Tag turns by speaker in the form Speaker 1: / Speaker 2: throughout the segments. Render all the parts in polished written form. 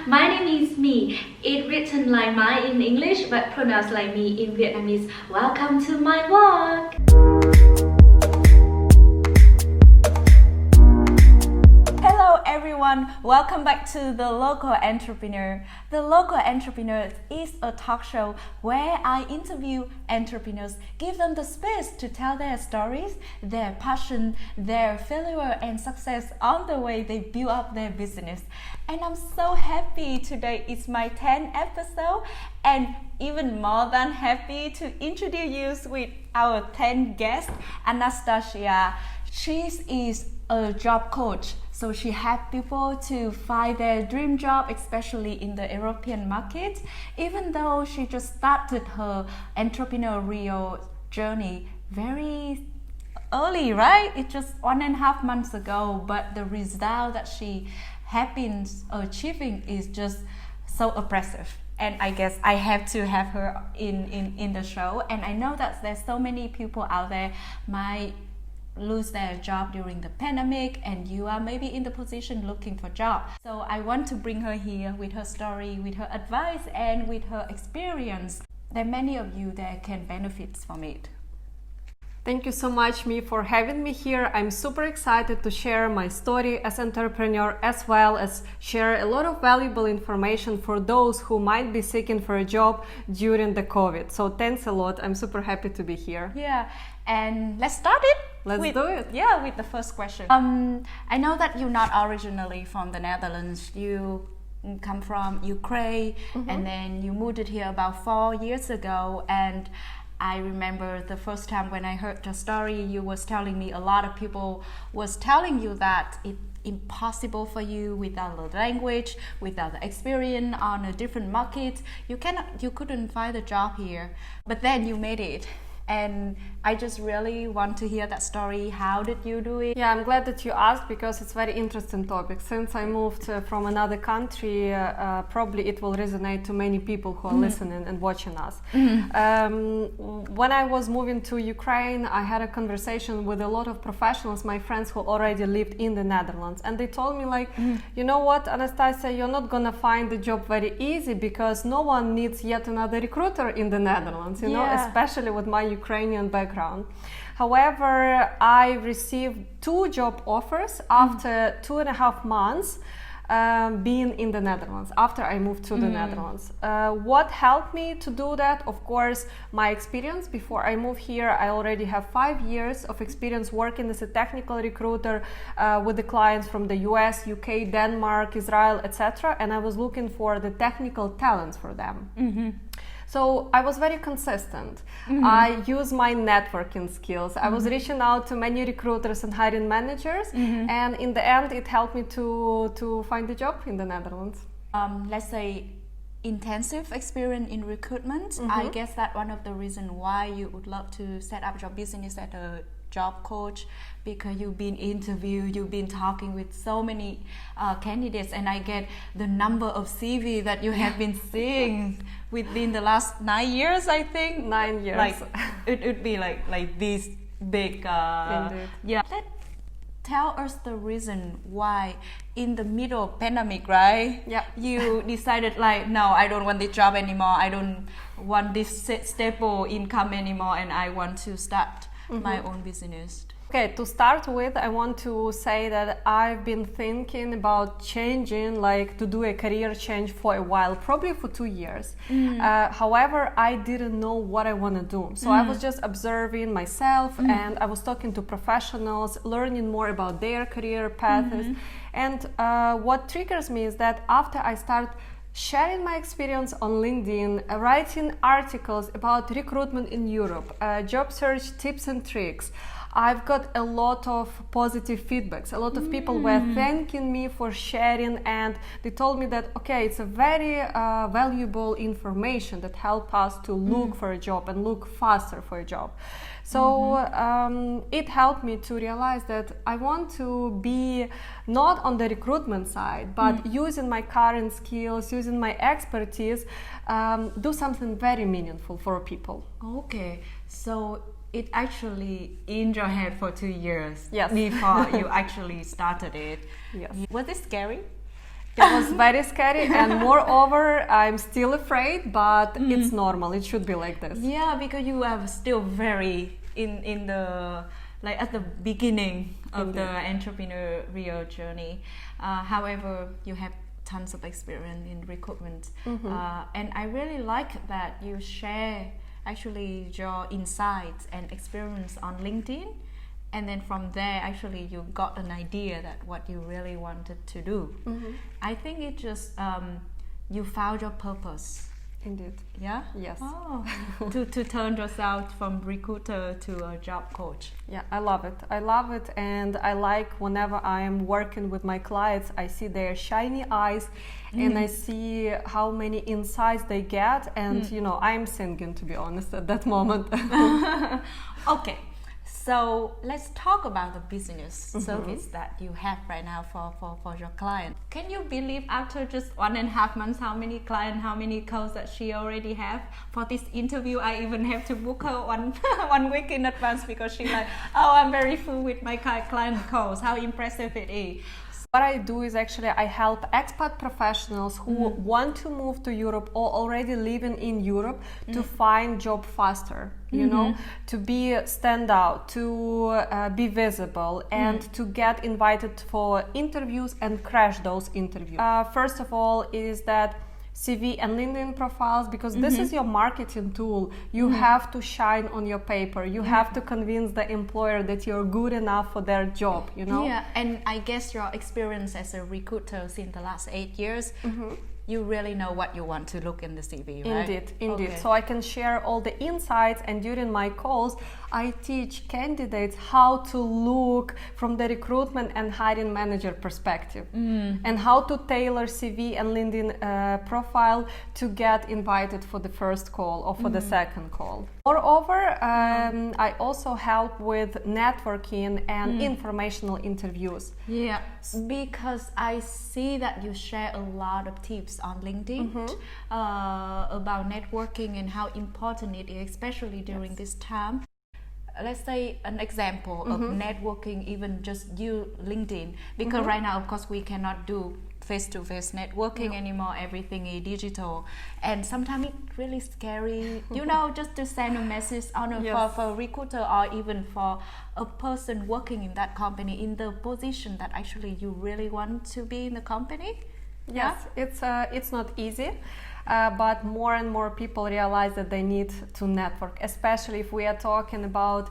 Speaker 1: My name is Me. It written like my in English but pronounced like me in Vietnamese. Welcome to my vlog. Hello everyone, welcome back to The Local Entrepreneur. The Local Entrepreneur is a talk show where I interview entrepreneurs, give them the space to tell their stories, their passion, their failure and success on the way they build up their business. And I'm so happy today is my 10th episode, and even more than happy to introduce you with our 10th guest, Anastasiia. She is a job coach. So she helps people to find their dream job, especially in the European market. Even though she just started her entrepreneurial journey very early, right? It's just 1.5 months ago, but the result that she has been achieving is just so impressive. And I guess I have to have her in the show. And I know that there's so many people out there might lose their job during the pandemic, and you are maybe in the position looking for job. So I want to bring her here with her story, with her advice, and with her experience. There are many of you that can benefit from it.
Speaker 2: Thank you so much, Me, for having me here. I'm super excited to share my story as entrepreneur, as well as share a lot of valuable information for those who might be seeking for a job during the COVID. So thanks a lot. I'm super happy to be here.
Speaker 1: Yeah, and let's start it.
Speaker 2: Let's do it.
Speaker 1: Yeah, with the first question. I know that you're not originally from the Netherlands. You come from Ukraine, and then you moved it here about 4 years ago. And I remember the first time when I heard your story, you was telling me a lot of people was telling you that it's impossible for you without the language, without the experience on a different market. You couldn't find a job here, but then you made it. And I just really want to hear that story. How did you do it?
Speaker 2: Yeah, I'm glad that you asked, because it's a very interesting topic. Since I moved from another country, probably it will resonate to many people who are listening and watching us. When I was moving to Ukraine, I had a conversation with a lot of professionals, my friends who already lived in the Netherlands. And they told me like, you know what, Anastasiia, you're not gonna find the job very easy, because no one needs yet another recruiter in the Netherlands, you know, especially with my Ukrainian background. However, I received 2 job offers after 2.5 months being in the Netherlands, after I moved to the Netherlands. What helped me to do that? Of course, my experience. Before I moved here, I already have 5 years of experience working as a technical recruiter with the clients from the US, UK, Denmark, Israel, etc. And I was looking for the technical talents for them. So I was very consistent. I used my networking skills. I was reaching out to many recruiters and hiring managers, and in the end, it helped me to find a job in the Netherlands.
Speaker 1: Let's say intensive experience in recruitment. I guess that one of the reasons why you would love to set up your business as a job coach, because you've been interviewed, you've been talking with so many candidates, and I get the number of CV that you have been seeing within the last 9 years, I think.
Speaker 2: 9 years.
Speaker 1: Like it would be like this big. Yeah. Tell us the reason why in the middle of pandemic, right?
Speaker 2: Yeah.
Speaker 1: You decided like, no, I don't want this job anymore. I don't want this stable income anymore, and I want to start my own business.
Speaker 2: Okay, to start with, I want to say that I've been thinking about changing, like to do a career change for a while, probably for 2 years. However, I didn't know what I want to do. So I was just observing myself, and I was talking to professionals, learning more about their career paths. And what triggers me is that after I start sharing my experience on LinkedIn, writing articles about recruitment in Europe, job search tips and tricks, I've got a lot of positive feedbacks. A lot of people were thanking me for sharing, and they told me that, okay, it's a very valuable information that help us to look for a job and look faster for a job. So it helped me to realize that I want to be not on the recruitment side, but using my current skills, using my expertise, do something very meaningful for people.
Speaker 1: Okay, so it actually in your head for 2 years
Speaker 2: Yes.
Speaker 1: before you actually started it.
Speaker 2: Yes.
Speaker 1: Was it scary?
Speaker 2: It was very scary, and moreover, I'm still afraid, but it's normal. It should be like this.
Speaker 1: Yeah, because you are still very in the like at the beginning of the entrepreneurial journey. However, you have tons of experience in recruitment, and I really like that you share actually your insights and experience on LinkedIn. And then from there, actually, you got an idea that what you really wanted to do. I think it just, you found your purpose.
Speaker 2: Indeed.
Speaker 1: Yeah?
Speaker 2: Yes.
Speaker 1: Oh, to turn yourself from recruiter to a job coach.
Speaker 2: Yeah, I love it. I love it. And I like whenever I am working with my clients, I see their shiny eyes and I see how many insights they get. And, you know, I'm singing, to be honest, at that moment.
Speaker 1: Okay. So let's talk about the business service that you have right now for your client. Can you believe after just 1.5 months how many clients, how many calls that she already have? For this interview, I even have to book her one week in advance because she's like, oh, I'm very full with my client calls. How impressive it is.
Speaker 2: What I do is actually I help expat professionals who want to move to Europe or already living in Europe to find job faster, you know, to be stand out, to be visible and to get invited for interviews and crash those interviews. First of all is that CV and LinkedIn profiles, because this is your marketing tool. You have to shine on your paper. You have to convince the employer that you're good enough for their job, you know?
Speaker 1: Yeah, and I guess your experience as a recruiter since the last 8 years, you really know what you want to look in the CV, right?
Speaker 2: Indeed.
Speaker 1: Okay.
Speaker 2: So I can share all the insights, and during my calls, I teach candidates how to look from the recruitment and hiring manager perspective, and how to tailor CV and LinkedIn profile to get invited for the first call or for the second call. Moreover, I also help with networking and informational interviews.
Speaker 1: Yeah, because I see that you share a lot of tips on LinkedIn about networking and how important it is, especially during this time. Let's say an example of networking, even just you LinkedIn, because right now, of course, we cannot do face-to-face networking anymore. Everything is digital, and sometimes it's really scary, you know, just to send a message on for a recruiter or even for a person working in that company in the position that actually you really want to be in the company.
Speaker 2: Yes, it's not easy, but more and more people realize that they need to network, especially if we are talking about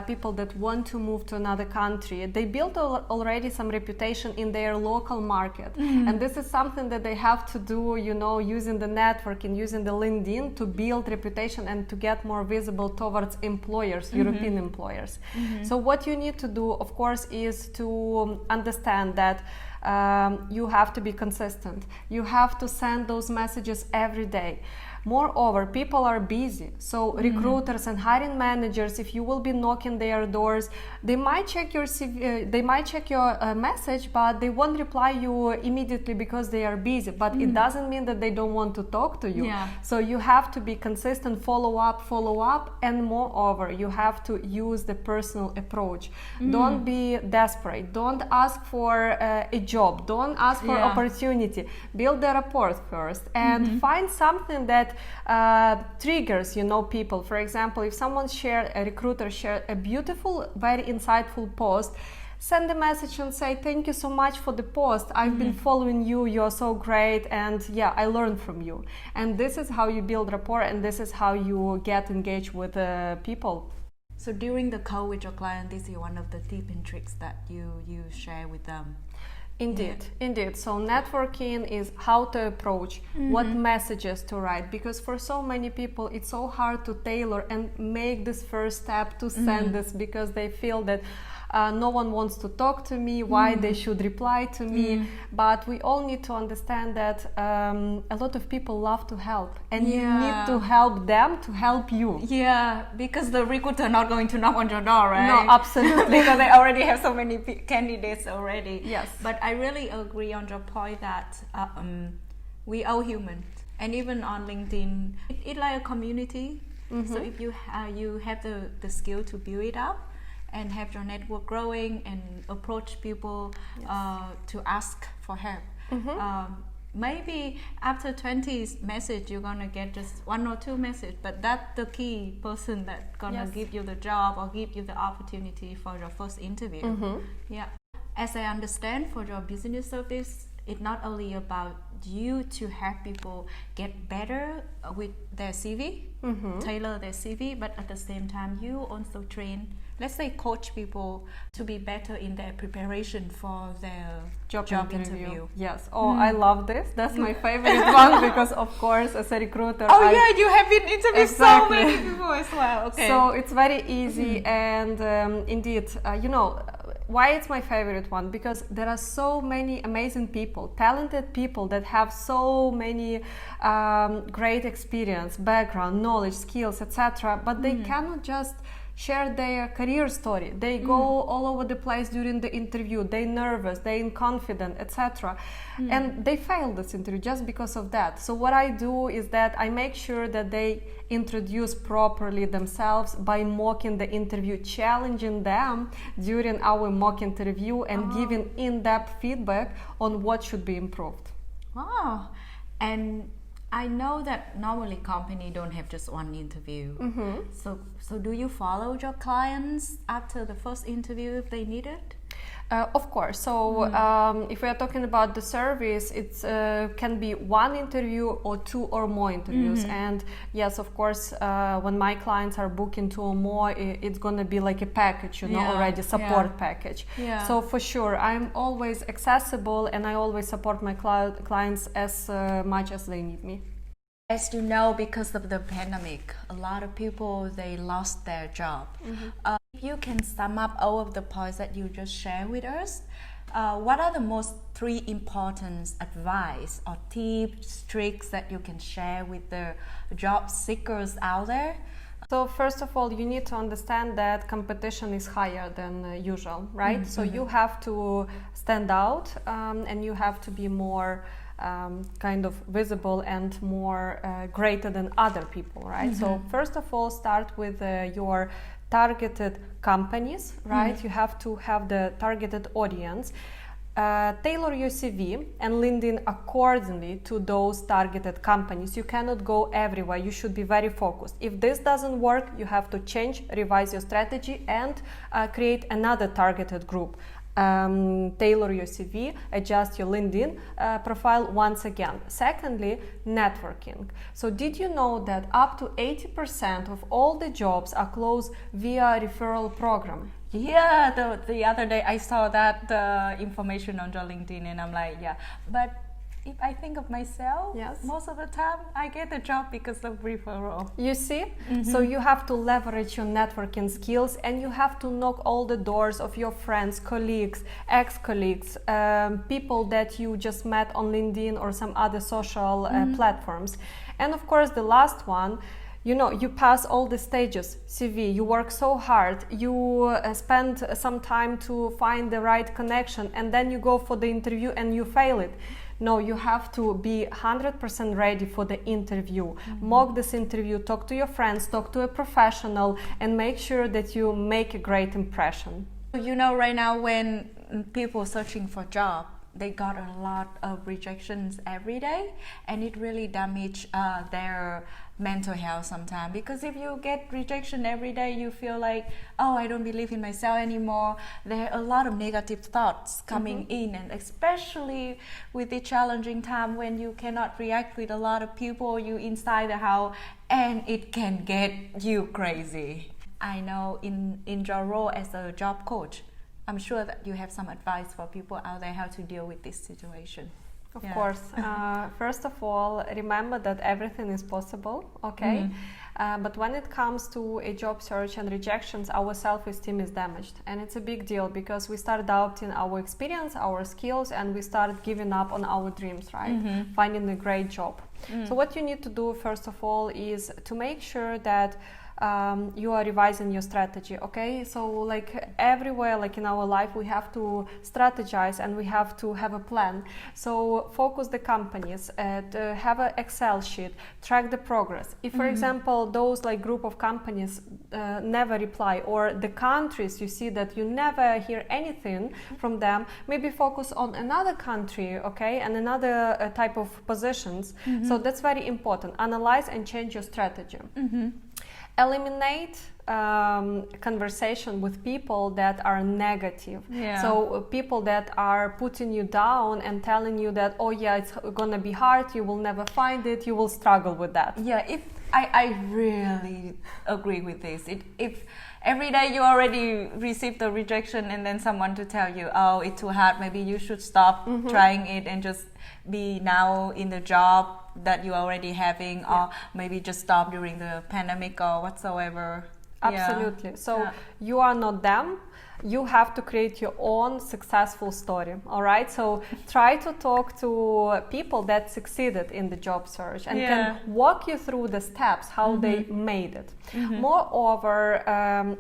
Speaker 2: people that want to move to another country. They build already some reputation in their local market, and this is something that they have to do, you know, using the network and using the LinkedIn to build reputation and to get more visible towards employers, European employers. So what you need to do, of course, is to understand that you have to be consistent. You have to send those messages every day. Moreover, people are busy, so recruiters and hiring managers, if you will be knocking their doors, they might check your CV, they might check your message, but they won't reply you immediately because they are busy. But it doesn't mean that they don't want to talk to you. So you have to be consistent, follow up, and moreover, you have to use the personal approach. Don't be desperate. Don't ask for a job. Don't ask for opportunity. Build the rapport first and find something that triggers, you know, people. For example, if someone a recruiter shared a beautiful, very insightful post, send a message and say, thank you so much for the post. I've been following you. You're so great. And yeah, I learned from you. And this is how you build rapport, and this is how you get engaged with people.
Speaker 1: So during the call with your client, this is one of the tips and tricks that you share with them.
Speaker 2: Indeed. So networking is how to approach, what messages to write, because for so many people it's so hard to tailor and make this first step to send this, because they feel that no one wants to talk to me, why they should reply to me. But we all need to understand that a lot of people love to help, and you need to help them to help you.
Speaker 1: Yeah, because the recruiter not going to knock on your door, right?
Speaker 2: No, absolutely.
Speaker 1: Because they already have so many candidates already.
Speaker 2: Yes.
Speaker 1: But I really agree on your point that we are human, and even on LinkedIn, it's like a community. So if you have the skill to build it up, and have your network growing and approach people to ask for help. Maybe after 20 message you're gonna get just 1 or 2 message, but that's the key person that gonna give you the job or give you the opportunity for your first interview. Yeah, as I understand, for your business service, it's not only about you to help people get better with their CV, tailor their CV, but at the same time you also train, let's say coach people to be better in their preparation for their job interview.
Speaker 2: Yes. Oh, I love this. That's my favorite one because, of course, as a recruiter.
Speaker 1: You have been interviewed so many people as well. Okay.
Speaker 2: So it's very easy, and indeed, why it's my favorite one? Because there are so many amazing people, talented people that have so many great experience, background, knowledge, skills, etc. But they cannot just share their career story. They go all over the place during the interview. They're nervous, they're inconfident, etc. And they fail this interview just because of that. So what I do is that I make sure that they introduce properly themselves by mocking the interview, challenging them during our mock interview and giving in-depth feedback on what should be improved.
Speaker 1: Wow. And I know that normally company don't have just one interview. So do you follow your clients after the first interview if they need it?
Speaker 2: Of course. So if we are talking about the service, it can be one interview or 2 or more interviews. And yes, of course, when my clients are booking 2 or more, it's going to be like a package, already support package. So for sure, I'm always accessible and I always support my clients as much as they need me.
Speaker 1: As you know, because of the pandemic, a lot of people, they lost their job. If you can sum up all of the points that you just shared with us, what are the most 3 important advice or tips, tricks that you can share with the job seekers out there?
Speaker 2: So first of all, you need to understand that competition is higher than usual, right? So you have to stand out and you have to be more kind of visible and more greater than other people, right? So first of all, start with your targeted companies, right? You have to have the targeted audience. Tailor your CV and LinkedIn accordingly to those targeted companies. You cannot go everywhere. You should be very focused. If this doesn't work, you have to change, revise your strategy and create another targeted group. Tailor your CV, adjust your LinkedIn profile once again. Secondly, networking. So did you know that up to 80% of all the jobs are closed via referral program?
Speaker 1: Yeah, the other day I saw that information on your LinkedIn and I'm like, but if I think of myself, most of the time I get the job because of referral.
Speaker 2: You see? So you have to leverage your networking skills and you have to knock all the doors of your friends, colleagues, ex-colleagues, people that you just met on LinkedIn or some other social platforms. And of course, the last one, you pass all the stages, CV, you work so hard, you spend some time to find the right connection and then you go for the interview and you fail it. No, you have to be 100% ready for the interview. Mock this interview, talk to your friends, talk to a professional, and make sure that you make a great impression.
Speaker 1: Right now when people searching for job, they got a lot of rejections every day, and it really damage their mental health sometimes, because if you get rejection every day, you feel like, oh, I don't believe in myself anymore. There are a lot of negative thoughts coming in, and especially with the challenging time when you cannot react with a lot of people, you inside the house, and it can get you crazy. I know in your role as a job coach, I'm sure that you have some advice for people out there how to deal with this situation.
Speaker 2: Of course. First of all, remember that everything is possible, okay? But when it comes to a job search and rejections, our self-esteem is damaged. And it's a big deal because we start doubting our experience, our skills, and we start giving up on our dreams, right? Finding a great job. So what you need to do, first of all, is to make sure that you are revising your strategy. Okay, so like everywhere, like in our life, we have to strategize and we have to have a plan. So focus the companies, to have an Excel sheet, track the progress. If, for example, those like group of companies never reply, or the countries you see that you never hear anything from them, maybe focus on another country, okay, and another type of positions. So that's very important. Analyze and change your strategy. Eliminate conversation with people that are negative. So people that are putting you down and telling you that, oh yeah, it's gonna be hard, you will never find it, you will struggle with that.
Speaker 1: Yeah, if I really agree with this. If every day you already receive the rejection and then someone to tell you, oh, it's too hard, maybe you should stop trying it and just be now in the job that you're already having, or maybe just stop during the pandemic or whatsoever.
Speaker 2: Absolutely. So you are not them. You have to create your own successful story. All right. So try to talk to people that succeeded in the job search and can walk you through the steps how they made it. Moreover,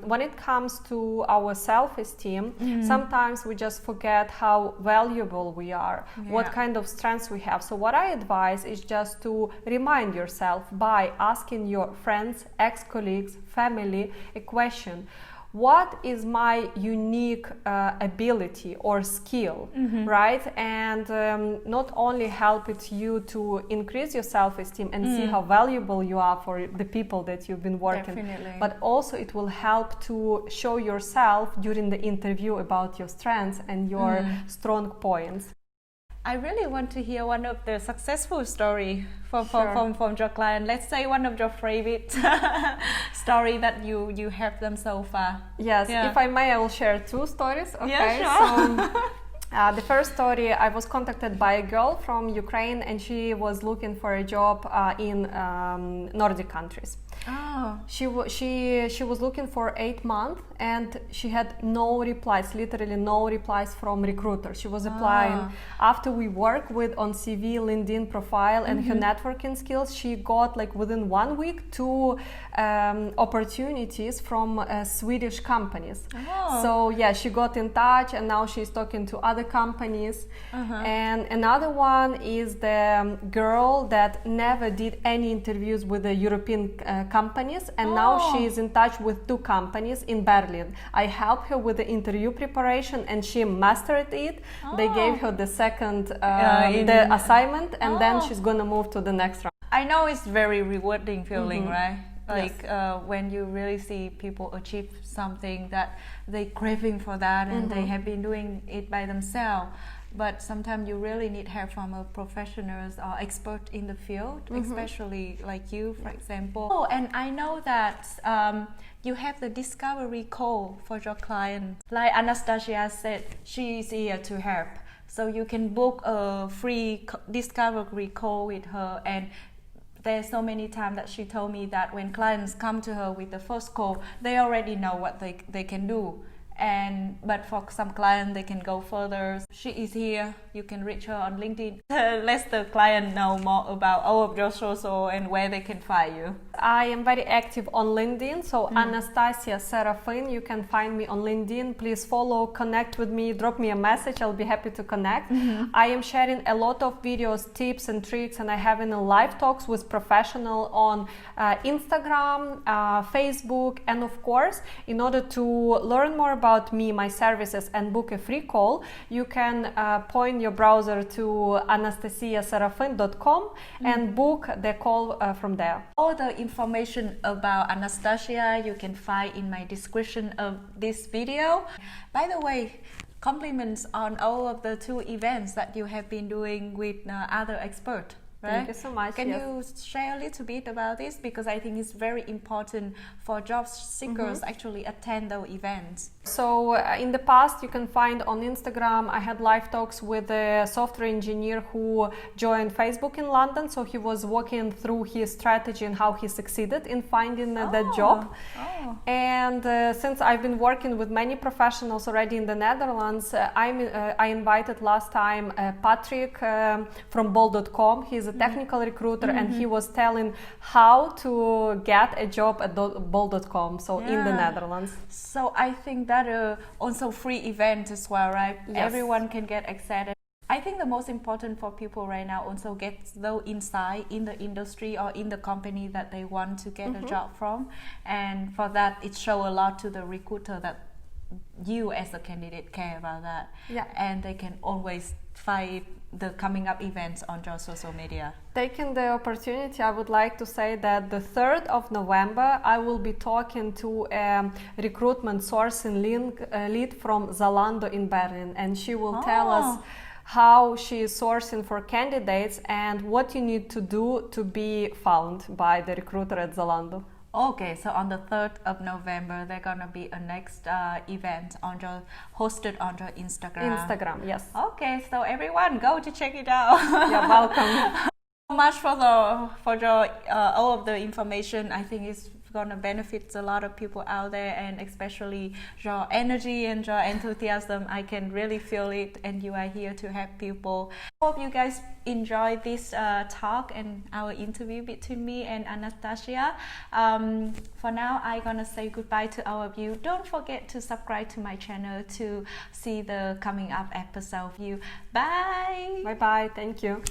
Speaker 2: when it comes to our self-esteem, sometimes we just forget how valuable we are, what kind of strengths we have. So what I advise is just to remind yourself by asking your friends, ex-colleagues, family a question. What is my unique ability or skill, right? And not only help it you to increase your self-esteem and see how valuable you are for the people that you've been working, but also it will help to show yourself during the interview about your strengths and your strong points.
Speaker 1: I really want to hear one of the successful story from your client. Let's say one of your favorite story that you have them so far.
Speaker 2: Yes, if I may, I will share two stories. Okay,
Speaker 1: sure.
Speaker 2: So the first story, I was contacted by a girl from Ukraine, and she was looking for a job in Nordic countries.
Speaker 1: Oh.
Speaker 2: She was looking for 8 months, and she had no replies, literally no replies from recruiters. She was applying. After we worked with on CV, LinkedIn profile, and her networking skills, she got like within 1 week 2 opportunities from Swedish companies. So yeah, she got in touch, and now she's talking to other companies. And another one is the girl that never did any interviews with the European companies, and now she is in touch with 2 companies in Berlin. I helped her with the interview preparation, and she mastered it. They gave her the second the assignment, and then she's gonna move to the next round.
Speaker 1: I know it's very rewarding feeling, right? Like when you really see people achieve something that they craving for that, and they have been doing it by themselves. But sometimes you really need help from a professionals or expert in the field, especially like you, for example. Oh, and I know that you have the discovery call for your client. Like Anastasiia said, she is here to help. So you can book a free discovery call with her, and there's so many times that she told me that when clients come to her with the first call, they already know what they can do. But for some clients, they can go further. She is here. You can reach her on LinkedIn. Let the client know more about all of your social and where they can find you.
Speaker 2: I am very active on LinkedIn, so Anastasiia Serafyn. You can find me on LinkedIn. Please follow, connect with me, drop me a message. I'll be happy to connect. I am sharing a lot of videos, tips and tricks, and I have live talks with professionals on Instagram, Facebook, and of course, in order to learn more about me, my services, and book a free call, you can point your browser to anastasiaserafyn.com and book the call from there.
Speaker 1: All the information about Anastasiia you can find in my description of this video. By the way, compliments on all of the 2 events that you have been doing with other experts. Right?
Speaker 2: Thank you so much.
Speaker 1: Can you share a little bit about this? Because I think it's very important for job seekers actually attend those events.
Speaker 2: So in the past, you can find on Instagram, I had live talks with a software engineer who joined Facebook in London. So he was walking through his strategy and how he succeeded in finding that job. And since I've been working with many professionals already in the Netherlands, I invited last time Patrick from bol.com. He's a a technical recruiter, and he was telling how to get a job at bol.com, so in the Netherlands.
Speaker 1: So I think that also free event as well, right?
Speaker 2: Yes.
Speaker 1: Everyone can get excited. I think the most important for people right now also get the insight in the industry or in the company that they want to get a job from, and for that it shows a lot to the recruiter that you as a candidate care about that, and they can always find the coming up events on your social media.
Speaker 2: Taking the opportunity, I would like to say that the 3rd of November I will be talking to a recruitment sourcing lead from Zalando in Berlin, and she will tell us how she is sourcing for candidates and what you need to do to be found by the recruiter at Zalando.
Speaker 1: Okay, so on the 3rd of November, there's gonna be a next event hosted on your Instagram.
Speaker 2: Instagram, yes.
Speaker 1: Okay, so everyone go to check it out.
Speaker 2: You're welcome.
Speaker 1: So much for your all of the information. I think it's gonna benefit a lot of people out there, and especially your energy and your enthusiasm. I can really feel it, and you are here to help people. Hope you guys enjoy this talk and our interview between me and Anastasiia. For now, I'm gonna say goodbye to all of you. Don't forget to subscribe to my channel to see the coming up episode of you. Bye.
Speaker 2: Bye bye. Thank you.